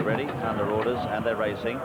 ready, under orders, and they're racing.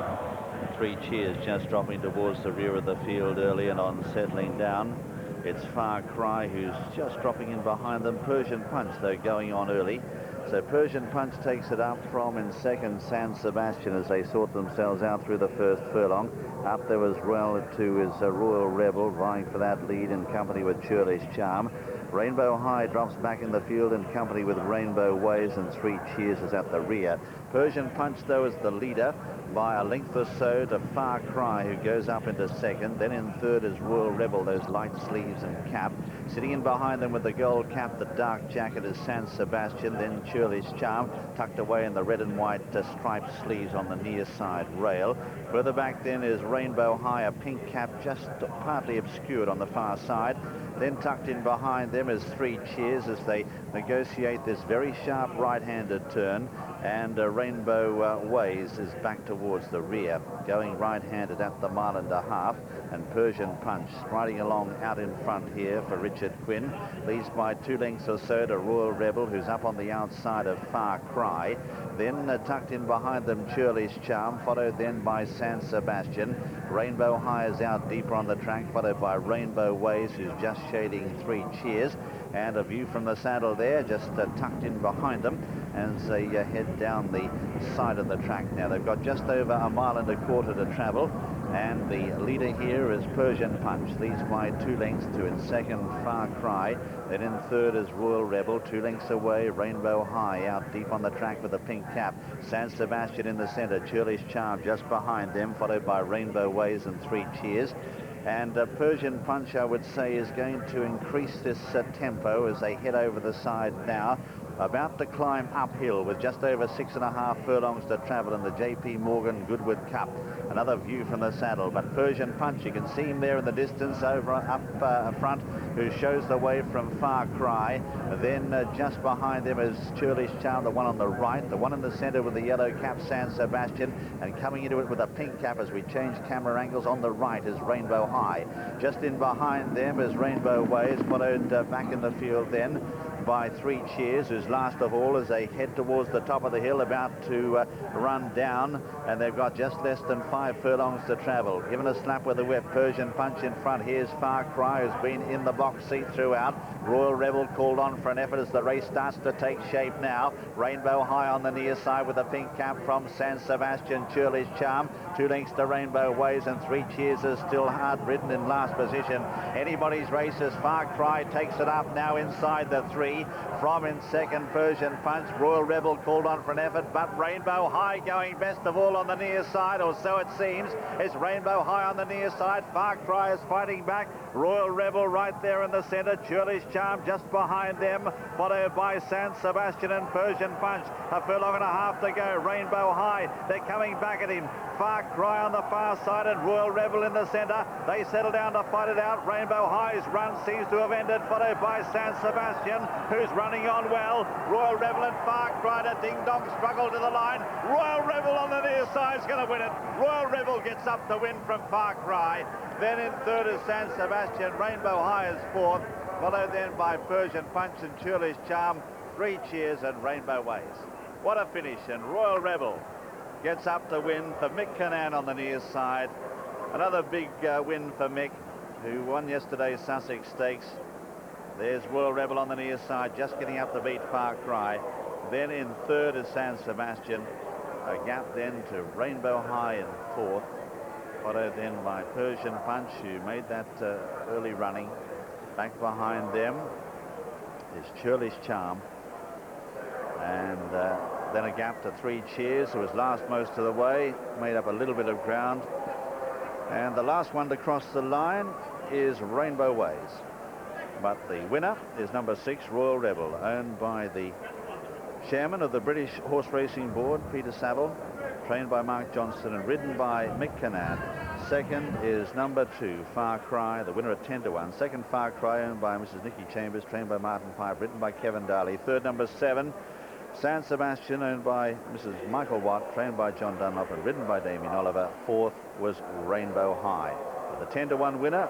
3 Cheers just dropping towards the rear of the field early and on settling down. It's Far Cry who's just dropping in behind them. Persian Punch, though, going on early. So Persian Punch takes it up from in second San Sebastian as they sort themselves out through the first furlong. Up there as well too is Royal Rebel vying for that lead in company with Churlish Charm. Rainbow High drops back in the field in company with Rainbow Waves, and 3 Cheers is at the rear. Persian Punch, though, is the leader by a length or so to Far Cry, who goes up into second. Then in third is Royal Rebel, those light sleeves and cap. Sitting in behind them with the gold cap, the dark jacket, is San Sebastian. Then Churlish Charm, tucked away in the red and white striped sleeves on the near side rail. Further back then is Rainbow High, a pink cap just partly obscured on the far side. Then tucked in behind them is 3 Cheers as they negotiate this very sharp right-handed turn, and Rainbow Ways is back towards the rear, going right-handed at the 1.5 miles, and Persian Punch riding along out in front here for Richard Quinn. Leads by 2 lengths or so to Royal Rebel, who's up on the outside of Far Cry. Then tucked in behind them Churlish Charm, followed then by San Sebastian. Rainbow High is out deeper on the track, followed by Rainbow Waves, who's just shading 3 Cheers. And a view from the saddle there, just tucked in behind them as they head down the side of the track. Now they've got just over 1.25 miles to travel, and the leader here is Persian Punch. Leads by 2 lengths to in second Far Cry. Then in third is Royal Rebel. 2 lengths away Rainbow High, out deep on the track with a pink cap. San Sebastian in the centre. Churlish Charm just behind them, followed by Rainbow Waves and 3 Cheers. And Persian Punch, I would say, is going to increase this tempo as they head over the side now. About to climb uphill with just over 6.5 furlongs to travel in the J.P. Morgan Goodwood Cup. Another view from the saddle, but Persian Punch, you can see him there in the distance over up front, who shows the way from Far Cry. Then just behind them is Churlish Charm, the one on the right. The one in the centre with the yellow cap, San Sebastian, and coming into it with a pink cap as we change camera angles on the right is Rainbow High. Just in behind them is Rainbow Waves, followed back in the field then by 3 Cheers, who's last of all as they head towards the top of the hill, about to run down, and they've got just less than 5 furlongs to travel. Given a slap with the whip, Persian Punch in front. Here's Far Cry, who's been in the box seat throughout. Royal Rebel called on for an effort as the race starts to take shape now. Rainbow High on the near side with a pink cap from San Sebastian. Churlish Charm, 2 lengths to Rainbow Waves, and 3 Cheers is still hard ridden in last position. Anybody's race as Far Cry takes it up now inside the 3. From in second Persian Punch. Royal Rebel called on for an effort, but Rainbow High going best of all on the near side, or so it seems. It's Rainbow High on the near side. Far Cry is fighting back. Royal Rebel right there in the centre. Churlish Charm just behind them, followed by San Sebastian and Persian Punch. 1.5 furlongs to go. Rainbow High, they're coming back at him. Far Cry on the far side and Royal Rebel in the centre. They settle down to fight it out. Rainbow High's run seems to have ended, followed by San Sebastian, who's running on well. Royal Rebel and Far Cry, a ding-dong struggle to the line. Royal Rebel on the near side is going to win it. Royal Rebel gets up to win from Far Cry. Then in third is San Sebastian. Rainbow High is fourth, followed then by Persian Punch and Churlish Charm, 3 Cheers and Rainbow Waves. What a finish, and Royal Rebel gets up to win for Mick Kinane on the near side. Another big win for Mick, who won yesterday's Sussex Stakes. There's Royal Rebel on the near side, just getting up to beat Far Cry. Then in third is San Sebastian. A gap then to Rainbow High in fourth, followed then by Persian Punch, who made that early running. Back behind them is Churlish Charm. And then a gap to 3 Cheers, who was last most of the way, made up a little bit of ground. And the last one to cross the line is Rainbow Waves. But the winner is number 6, Royal Rebel, owned by the chairman of the British Horse Racing Board, Peter Saville, trained by Mark Johnstone and ridden by Mick Kinane. Second is number 2, Far Cry, the winner at 10-1. Second, Far Cry, owned by Mrs. Nicky Chambers, trained by Martin Pipe, ridden by Kevin Darley. Third, number 7, San Sebastian, owned by Mrs. Michael Watt, trained by John Dunlop and ridden by Damien Oliver. Fourth was Rainbow High. The 10-1 winner.